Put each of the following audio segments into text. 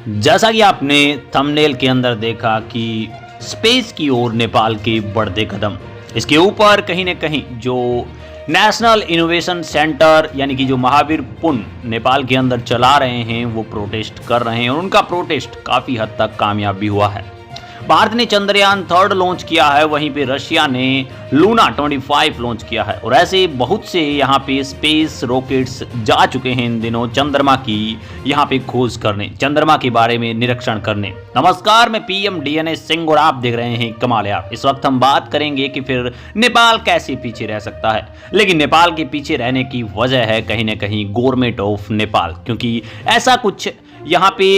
जैसा कि आपने थंबनेल के अंदर देखा कि स्पेस की ओर नेपाल के बढ़ते कदम, इसके ऊपर कहीं न कहीं जो नेशनल इनोवेशन सेंटर यानी कि जो महावीर पुन नेपाल के अंदर चला रहे हैं वो प्रोटेस्ट कर रहे हैं और उनका प्रोटेस्ट काफ़ी हद तक कामयाब भी हुआ है। भारत ने चंद्रयान 3 लॉन्च किया है, वहीं पे रशिया ने लूना 25 लॉन्च किया है और ऐसे बहुत से यहाँ पे स्पेस रॉकेट्स जा चुके हैं इन दिनों चंद्रमा की यहाँ पे खोज करने, चंद्रमा के बारे में निरीक्षण करने। नमस्कार, मैं पीएम डीएनए सिंह और आप देख रहे हैं कमाल यार। इस वक्त हम बात करेंगे कि फिर नेपाल कैसे पीछे रह सकता है, लेकिन नेपाल के पीछे रहने की वजह है कहीं ना कहीं गवर्नमेंट ऑफ नेपाल, क्योंकि ऐसा कुछ यहाँ पे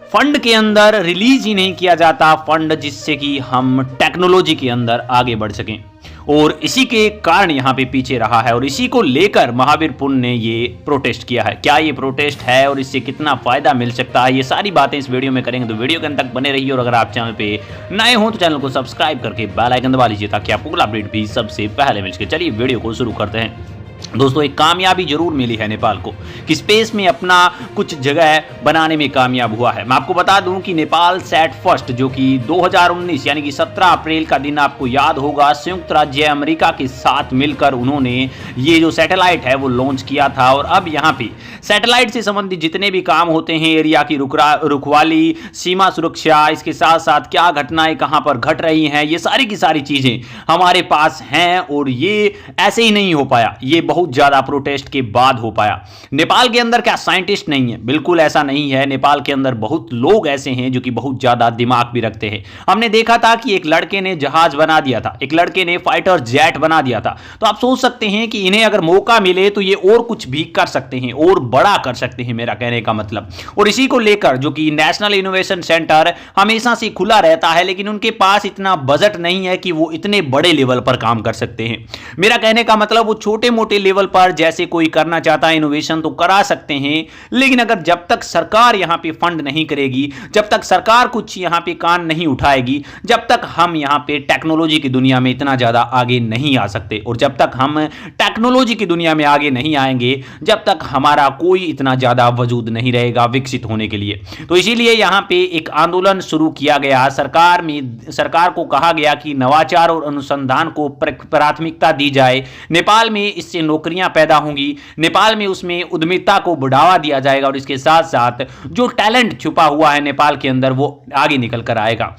फंड के अंदर रिलीज ही नहीं किया जाता, फंड जिससे कि हम टेक्नोलॉजी के अंदर आगे बढ़ सकें, और इसी के कारण यहाँ पे पीछे रहा है और इसी को लेकर महावीर पुन ने ये प्रोटेस्ट किया है। क्या ये प्रोटेस्ट है और इससे कितना फायदा मिल सकता है, ये सारी बातें इस वीडियो में करेंगे, तो वीडियो के अंत तक बने रहिए। और अगर आप चैनल पे नए हो तो चैनल को सब्सक्राइब करके बेल आइकन दबा लीजिए ताकि आपको अगला अपडेट भी सबसे पहले मिल सके। चलिए वीडियो को शुरू करते हैं। दोस्तों, एक कामयाबी जरूर मिली है नेपाल को कि स्पेस में अपना कुछ जगह बनाने में कामयाब हुआ है। मैं आपको बता दूं कि नेपाल सैट फर्स्ट जो कि 2019 यानी कि 17 अप्रैल का दिन आपको याद होगा, संयुक्त राज्य अमेरिका के साथ मिलकर उन्होंने ये जो सैटेलाइट है वो लॉन्च किया था। और अब यहाँ पे सैटेलाइट से संबंधित जितने भी काम होते हैं, एरिया की रुखवाली, सीमा सुरक्षा, इसके साथ साथ क्या घटनाएं कहां पर घट रही हैं, ये सारी की सारी चीजें हमारे पास हैं। और ये ऐसे ही नहीं हो पाया, ये बहुत ज्यादा प्रोटेस्ट के बाद हो पाया। नेपाल के अंदर क्या साइंटिस्ट नहीं है? बिल्कुल ऐसा नहीं है। नेपाल के अंदर बहुत लोग ऐसे हैं जो कि बहुत ज्यादा दिमाग भी रखते हैं। हमने देखा था कि एक लड़के ने जहाज बना दिया था, एक लड़के ने फाइटर जेट बना दिया था। तो आप सोच सकते हैं कि इन्हें अगर मौका मिले तो ये और कुछ भी कर सकते हैं और बड़ा कर सकते हैं, मेरा कहने का मतलब। और इसी को लेकर जो कि नेशनल इनोवेशन सेंटर हमेशा से खुला रहता है, लेकिन उनके पास इतना बजट नहीं है कि वो इतने बड़े लेवल पर काम कर सकते हैं। मेरा कहने का मतलब वो छोटे मोटे लेवल पर जैसे कोई करना चाहता है इनोवेशन तो करा सकते हैं, लेकिन अगर जब तक सरकार यहां पे फंड नहीं करेगी, जब तक सरकार कुछ यहां पे कान नहीं उठाएगी, जब तक हम यहां पे टेक्नोलॉजी की दुनिया में इतना ज्यादा आगे नहीं आ सकते। और जब तक हम टेक्नोलॉजी की दुनिया में आगे नहीं आएंगे, जब तक हमारा कोई इतना ज्यादा वजूद नहीं रहेगा विकसित होने के लिए। तो इसीलिए यहां पे एक आंदोलन शुरू किया गया। सरकार को कहा गया कि नवाचार और अनुसंधान को प्राथमिकता दी जाए। नेपाल में इससे नौकरियां पैदा होंगी, नेपाल में उसमें उद्यमिता को बढ़ावा दिया जाएगा और इसके साथ साथ जो टैलेंट छुपा हुआ है नेपाल के अंदर वो आगे निकल कर आएगा।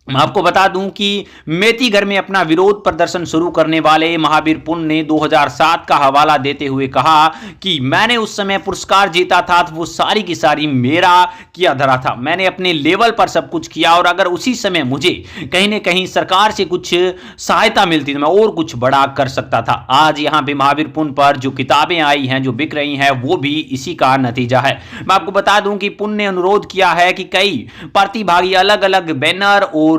मैं आपको बता दूं कि मेतीघर में अपना विरोध प्रदर्शन शुरू करने वाले महावीर पुन ने 2007 का हवाला देते हुए कहा कि मैंने उस समय पुरस्कार जीता था तो वो सारी की सारी मेरा किया धरा था, मैंने अपने लेवल पर सब कुछ किया और अगर उसी समय मुझे कहीं ना कहीं सरकार से कुछ सहायता मिलती तो मैं और कुछ बड़ा कर सकता था। आज यहाँ पे महावीर पुन पर जो किताबें आई हैं, जो बिक रही हैं, वो भी इसी का नतीजा है। मैं आपको बता दूं कि पुन ने अनुरोध किया है कि कई प्रतिभागी अलग अलग बैनर और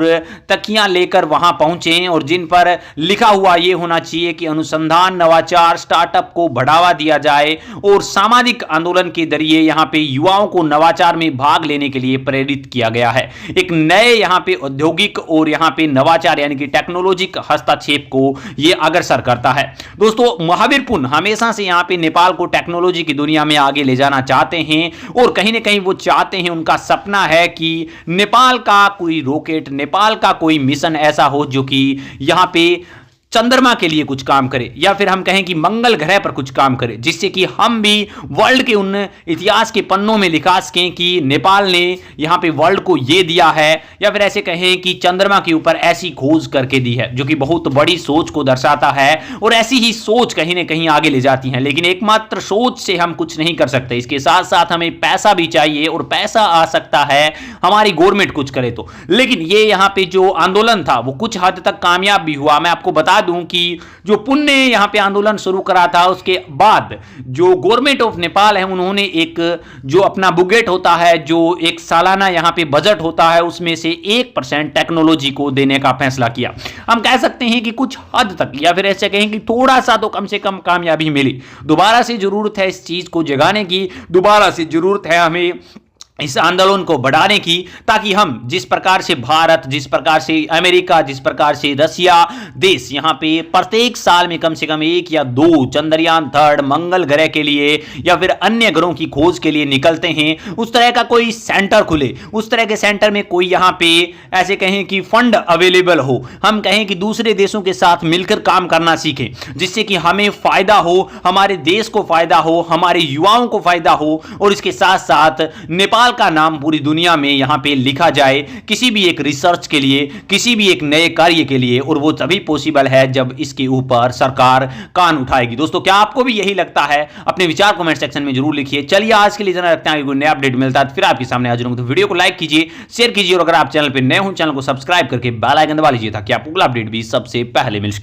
तकियां लेकर वहां पहुंचे और जिन पर लिखा हुआ यह होना चाहिए कि अनुसंधान, नवाचार, स्टार्टअप को बढ़ावा दिया जाए और सामाजिक आंदोलन के जरिए यहां पे युवाओं को नवाचार में भाग लेने के लिए प्रेरित किया गया है। एक नए यहां पे औद्योगिक और यहां पे नवाचार यानी कि टेक्नोलॉजिक हस्तक्षेप को यह अग्रसर करता है। दोस्तों, महावीर पुन हमेशा से यहां पे नेपाल को टेक्नोलॉजी की दुनिया में आगे ले जाना चाहते हैं और कहीं ना कहीं वो चाहते हैं, उनका सपना है कि नेपाल का कोई रॉकेट, नेपाल का कोई मिशन ऐसा हो जो कि यहां पे चंद्रमा के लिए कुछ काम करे, या फिर हम कहें कि मंगल ग्रह पर कुछ काम करे, जिससे कि हम भी वर्ल्ड के उन इतिहास के पन्नों में लिखा सकें कि नेपाल ने यहां पे वर्ल्ड को ये दिया है, या फिर ऐसे कहें कि चंद्रमा के ऊपर ऐसी खोज करके दी है, जो कि बहुत बड़ी सोच को दर्शाता है। और ऐसी ही सोच कहीं ना कहीं आगे ले जाती है, लेकिन एकमात्र सोच से हम कुछ नहीं कर सकते, इसके साथ साथ हमें पैसा भी चाहिए और पैसा आ सकता है हमारी गवर्नमेंट कुछ करे तो। लेकिन ये यहाँ पे जो आंदोलन था वो कुछ हद तक कामयाब भी हुआ। मैं आपको बता दूं कि जो पुन ने यहां पे आंदोलन शुरू करा था, उसके बाद जो गवर्नमेंट ऑफ नेपाल है उन्होंने एक जो अपना बुगेट होता है, जो एक सालाना यहां पे बजट होता है, उसमें से 1% टेक्नोलॉजी को देने का फैसला किया। हम कह सकते हैं कि कुछ हद तक, या फिर ऐसे कहें कि थोड़ा सा तो कम से कम कामयाबी मिली। दोबारा से जरूरत है इस चीज को जगाने की, दोबारा से जरूरत है हमें इस आंदोलन को बढ़ाने की, ताकि हम जिस प्रकार से भारत, जिस प्रकार से अमेरिका, जिस प्रकार से रसिया देश यहां पे प्रत्येक साल में कम से कम 1 या 2 चंद्रयान 3 मंगल ग्रह के लिए या फिर अन्य ग्रहों की खोज के लिए निकलते हैं, उस तरह का कोई सेंटर खुले, उस तरह के सेंटर में कोई यहां पे ऐसे कहें कि फंड अवेलेबल हो, हम कहें कि दूसरे देशों के साथ मिलकर काम करना सीखें, जिससे कि हमें फायदा हो, हमारे देश को फायदा हो, हमारे युवाओं को फायदा हो, और इसके साथ साथ नेपाल का नाम पूरी दुनिया में यहां पे लिखा जाए किसी भी एक रिसर्च के लिए, किसी भी एक नए कार्य के लिए, और वो तभी पॉसिबल है जब इसके ऊपर सरकार कान उठाएगी। दोस्तों, क्या आपको भी यही लगता है? अपने विचार कमेंट सेक्शन में जरूर लिखिए। चलिए, आज के लिए इतना रखते हैं, कोई नया अपडेट मिलता है तो फिर आपके सामने हाजिर होंगे। तो वीडियो को लाइक कीजिए, शेयर कीजिए, और अगर आप चैनल पर नए हो, चैनल को सब्सक्राइब करके बेल आइकन दबा लीजिए, ताकि आपको अगला अपडेट भी सबसे पहले मिल सके।